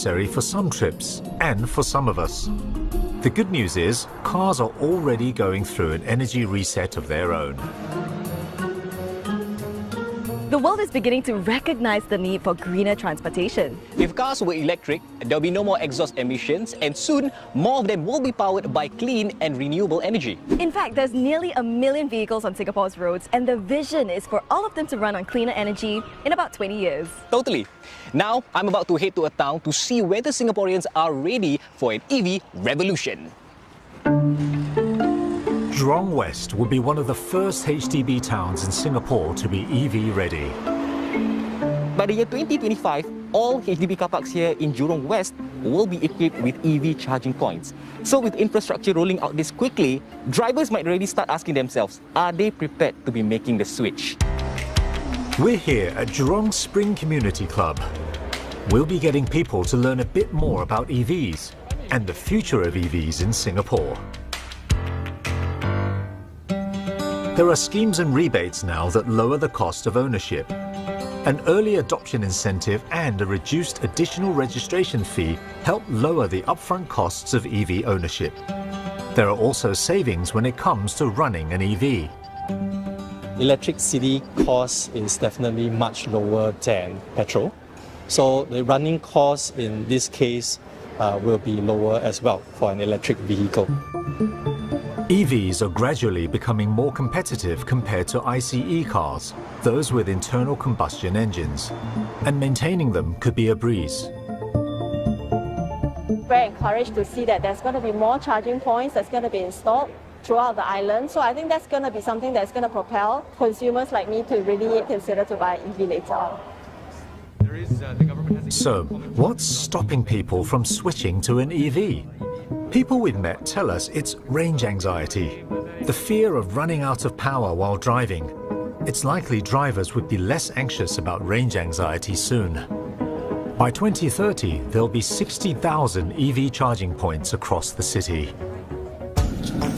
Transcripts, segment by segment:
necessary for some trips and for some of us. The good news is, cars are already going through an energy reset of their own. The world is beginning to recognize the need for greener transportation. If cars were electric, there'll be no more exhaust emissions, and soon more of them will be powered by clean and renewable energy. In fact, there's nearly 1 million vehicles on Singapore's roads, and the vision is for all of them to run on cleaner energy in about 20 years. Totally. Now, I'm about to head to a town to see whether Singaporeans are ready for an EV revolution. Jurong West will be one of the first HDB towns in Singapore to be EV ready. By the year 2025, all HDB car parks here in Jurong West will be equipped with EV charging points. So with infrastructure rolling out this quickly, drivers might already start asking themselves, are they prepared to be making the switch? We're here at Jurong Spring Community Club. We'll be getting people to learn a bit more about EVs and the future of EVs in Singapore. There are schemes and rebates now that lower the cost of ownership. An early adoption incentive and a reduced additional registration fee help lower the upfront costs of EV ownership. There are also savings when it comes to running an EV. Electricity cost is definitely much lower than petrol. So the running cost in this case will be lower as well for an electric vehicle. EVs are gradually becoming more competitive compared to ICE cars, those with internal combustion engines, and maintaining them could be a breeze. Very encouraged to see that there's going to be more charging points that's going to be installed throughout the island. So I think that's going to be something that's going to propel consumers like me to really consider to buy EV later on. So, what's stopping people from switching to an EV? People we've met tell us it's range anxiety, the fear of running out of power while driving. It's likely drivers would be less anxious about range anxiety soon. By 2030, there'll be 60,000 EV charging points across the city.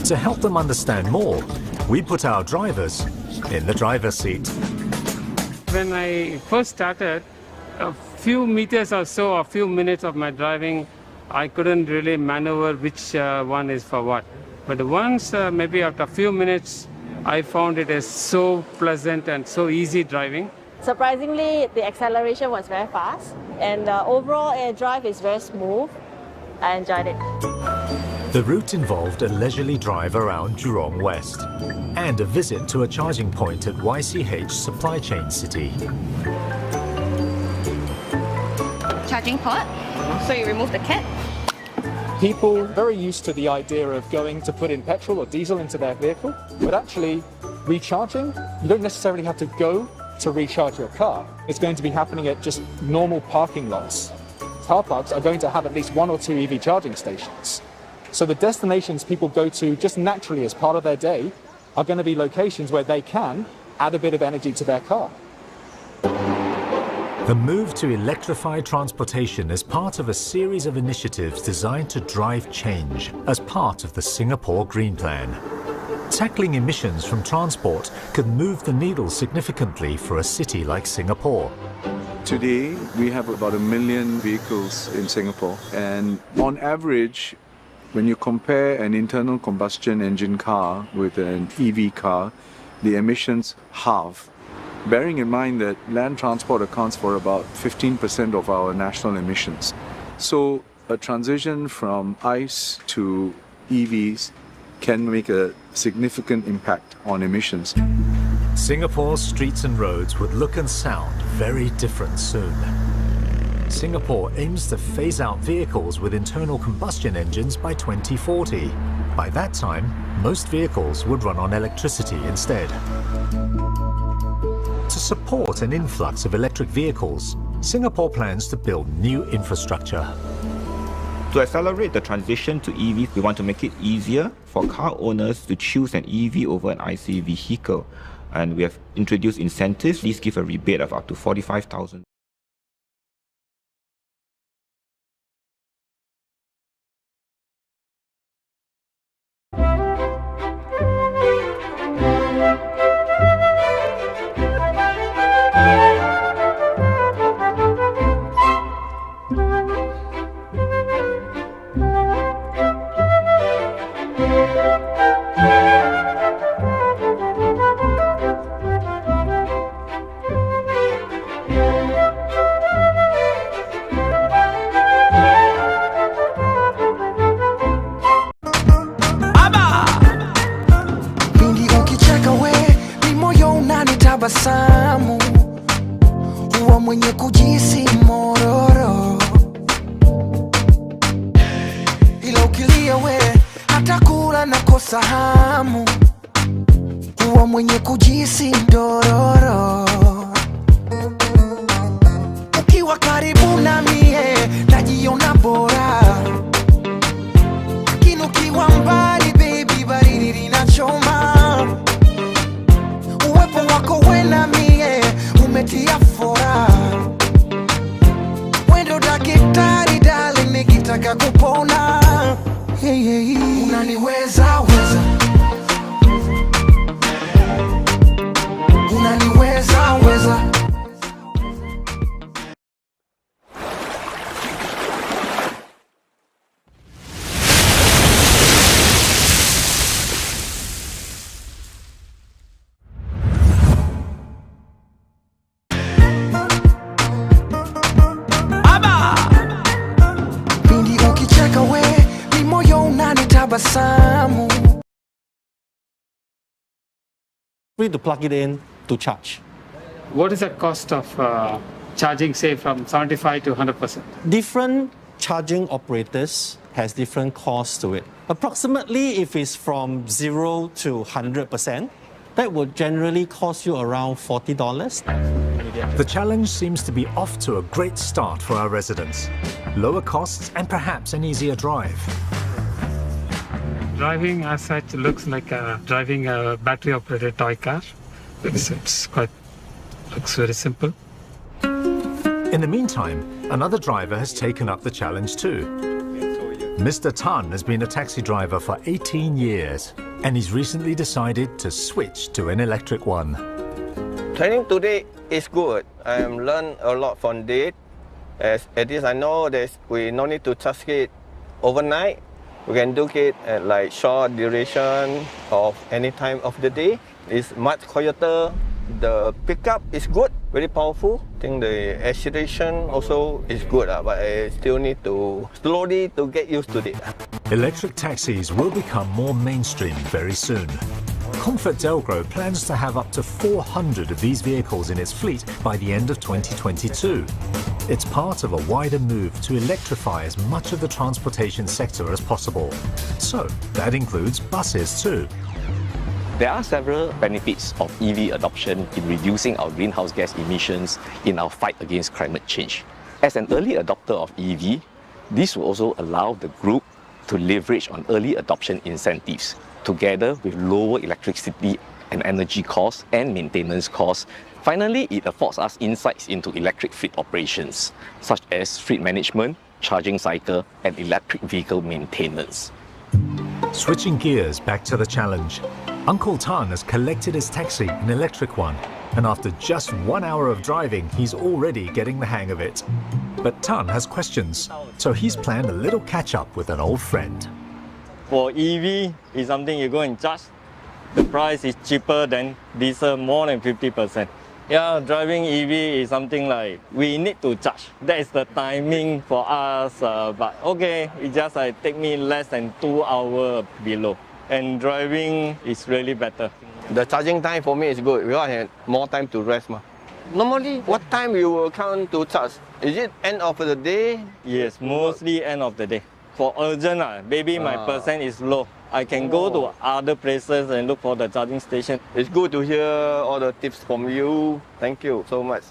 To help them understand more, we put our drivers in the driver's seat. When I first started, a few meters or so, a few minutes of my driving, I couldn't really maneuver which one is for what. But once, maybe after a few minutes, I found it is so pleasant and so easy driving. Surprisingly, the acceleration was very fast, and overall air drive is very smooth. I enjoyed it. The route involved a leisurely drive around Jurong West and a visit to a charging point at YCH Supply Chain City. Charging port, so you remove the cap. People are very used to the idea of going to put in petrol or diesel into their vehicle, but actually recharging, you don't necessarily have to go to recharge your car. It's going to be happening at just normal parking lots. Car parks are going to have at least 1 or 2 EV charging stations. So the destinations people go to just naturally as part of their day are going to be locations where they can add a bit of energy to their car. The move to electrified transportation is part of a series of initiatives designed to drive change as part of the Singapore Green Plan. Tackling emissions from transport could move the needle significantly for a city like Singapore. Today, we have about 1 million vehicles in Singapore, and on average, when you compare an internal combustion engine car with an EV car, the emissions halve. Bearing in mind that land transport accounts for about 15% of our national emissions. So a transition from ICE to EVs can make a significant impact on emissions. Singapore's streets and roads would look and sound very different soon. Singapore aims to phase out vehicles with internal combustion engines by 2040. By that time, most vehicles would run on electricity instead. To support an influx of electric vehicles, Singapore plans to build new infrastructure. To accelerate the transition to EVs, we want to make it easier for car owners to choose an EV over an ICE vehicle. And we have introduced incentives. These give a rebate of up to 45,000. nakosa hamu kuwa mwenye kujisi ndororo. Ukiwa karibu na mie najiona bora, lakini ukiwa mbali baby baridi linachoma. Uwepo wako we na mie umetia fora, wendo daktari darling nikitaka kupona. Hey, hey, unaniweza weza, unaniweza weza. Pindi ukicheka we ni moyo unanitabasamu. Free to plug it in to charge. What is the cost of charging, say, from 75 to 100%? Different charging operators has different costs to it. Approximately, if it's from 0 to 100%, that would generally cost you around $40. The challenge seems to be off to a great start for our residents. Lower costs and perhaps an easier drive. Driving as such looks like driving a battery-operated toy car. It's looks very simple. In the meantime, another driver has taken up the challenge too. Mr. Tan has been a taxi driver for 18 years and he's recently decided to switch to an electric one. Training today is good. I learned a lot from it. As at least I know that we no need to charge it overnight. We can do it at like short duration of any time of the day. It's much quieter. The pickup is good, very powerful. I think the acceleration also is good, but I still need to slowly to get used to it. Electric taxis will become more mainstream very soon. ComfortDelGro plans to have up to 400 of these vehicles in its fleet by the end of 2022. It's part of a wider move to electrify as much of the transportation sector as possible. So that includes buses too. There are several benefits of EV adoption in reducing our greenhouse gas emissions in our fight against climate change. As an early adopter of EV, this will also allow the group to leverage on early adoption incentives, together with lower electricity and energy costs and maintenance costs. Finally, it affords us insights into electric fleet operations, such as fleet management, charging cycle, and electric vehicle maintenance. Switching gears back to the challenge. Uncle Tan has collected his taxi, an electric one, and after just 1 hour of driving, he's already getting the hang of it. But Tan has questions, so he's planned a little catch-up with an old friend. For EV, it's something you go and charge. The price is cheaper than diesel, more than 50%. Yeah, driving EV is something like we need to charge. That is the timing for us, but okay, it just take me less than 2 hours below. And driving is really better. The charging time for me is good because I have more time to rest. Normally, what time you will come to charge? Is it end of the day? Yes, mostly end of the day. For urgent, maybe my percent is low. I can go to other places and look for the charging station. It's good to hear all the tips from you. Thank you so much.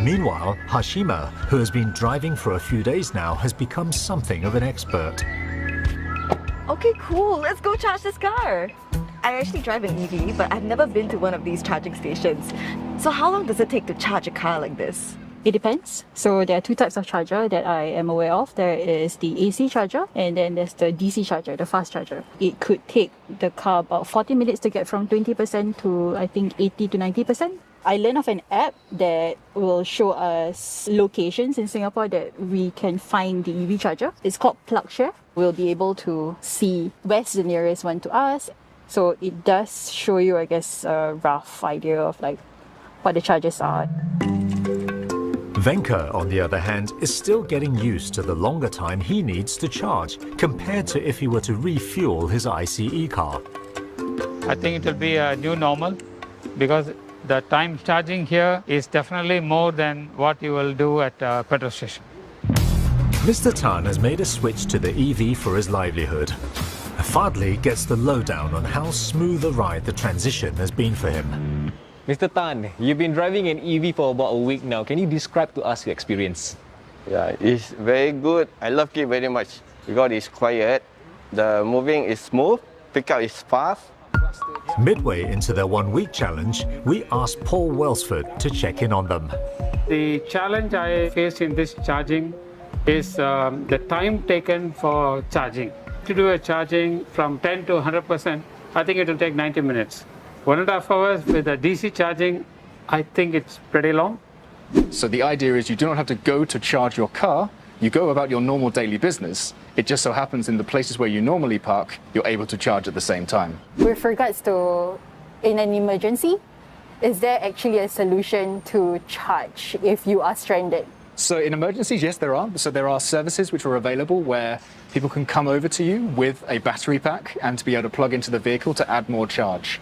Meanwhile, Hashima, who has been driving for a few days now, has become something of an expert. Okay, cool. Let's go charge this car. I actually drive an EV, but I've never been to one of these charging stations. So how long does it take to charge a car like this? It depends. So there are two types of charger that I am aware of. There is the AC charger and then there's the DC charger, the fast charger. It could take the car about 40 minutes to get from 20% to I think 80 to 90%. I learned of an app that will show us locations in Singapore that we can find the EV charger. It's called PlugShare. We'll be able to see where's the nearest one to us. So it does show you, I guess, a rough idea of like what the charges are. Venka, on the other hand, is still getting used to the longer time he needs to charge compared to if he were to refuel his ICE car. I think it will be a new normal because the time charging here is definitely more than what you will do at a petrol station. Mr. Tan has made a switch to the EV for his livelihood. Fadli gets the lowdown on how smooth a ride the transition has been for him. Mr. Tan, you've been driving an EV for about a week now. Can you describe to us your experience? Yeah, it's very good. I love it very much because it's quiet. The moving is smooth, pickup is fast. Midway into their 1 week challenge, we asked Paul Welsford to check in on them. The challenge I faced in this charging is the time taken for charging. To do a charging from 10 to 100%, I think it will take 90 minutes. 1.5 hours with a DC charging, I think it's pretty long. So the idea is you do not have to go to charge your car, you go about your normal daily business. It just so happens in the places where you normally park, you're able to charge at the same time. With regards to in an emergency, is there actually a solution to charge if you are stranded? So in emergencies, yes, there are. So there are services which are available where people can come over to you with a battery pack and to be able to plug into the vehicle to add more charge.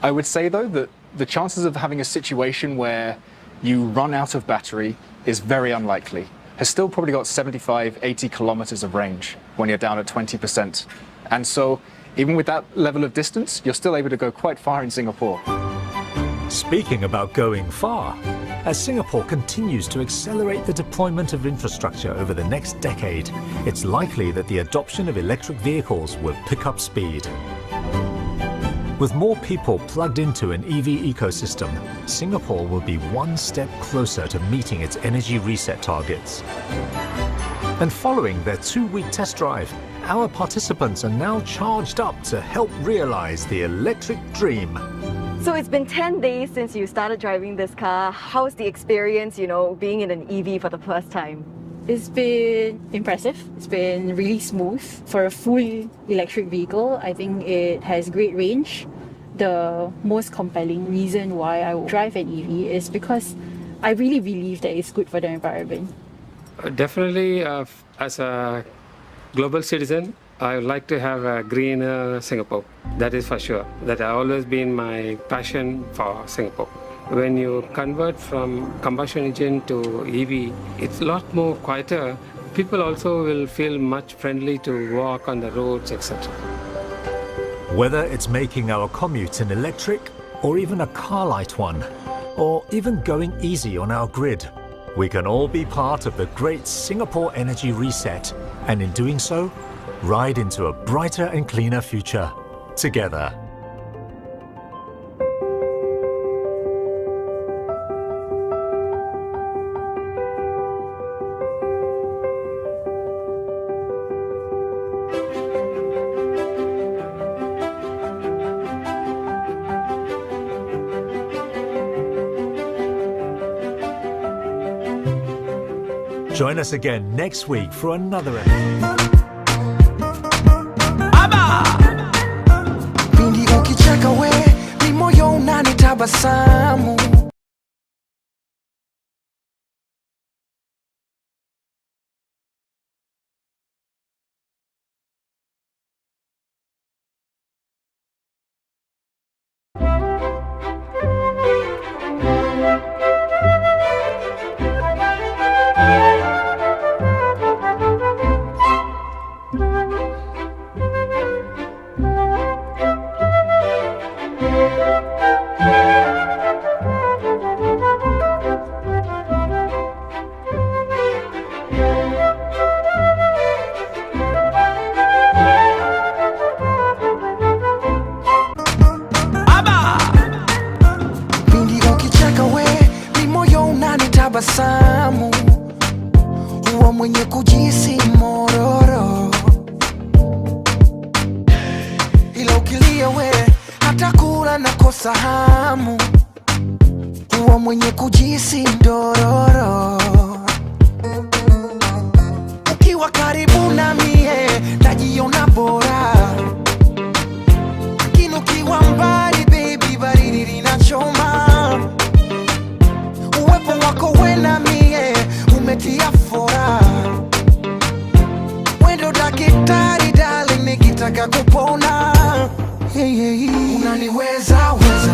I would say though that the chances of having a situation where you run out of battery is very unlikely. Has still probably got 75, 80 kilometers of range when you're down at 20%. And so even with that level of distance, you're still able to go quite far in Singapore. Speaking about going far, as Singapore continues to accelerate the deployment of infrastructure over the next decade, it's likely that the adoption of electric vehicles will pick up speed. With more people plugged into an EV ecosystem, Singapore will be one step closer to meeting its energy reset targets. And following their 2-week test drive, our participants are now charged up to help realize the electric dream. So it's been 10 days since you started driving this car. How's the experience, being in an EV for the first time? It's been impressive. It's been really smooth. For a full electric vehicle, I think it has great range. The most compelling reason why I would drive an EV is because I really believe that it's good for the environment. Definitely, as a global citizen, I would like to have a greener Singapore. That is for sure. That has always been my passion for Singapore. When you convert from combustion engine to EV, it's a lot more quieter. People also will feel much friendly to walk on the roads, etc. Whether it's making our commute an electric or even a car-light one, or even going easy on our grid, we can all be part of the great Singapore energy reset, and in doing so, ride into a brighter and cleaner future together. Join us again next week for another episode. Pindi ukicheka we, ni moyo unanitabasamu. Tabasamu huwa mwenye kujisi mororo, ila ukilia we hata kula na kosa hamu, huwa mwenye kujisi ndororo. Ukiwa karibu na mie najiona bora, lakini ukiwa mbali baby baridi linachoma. Uwepo wako we na mie umetia fora, wendo daktari darling nikitaka kupona. Unaniweza weza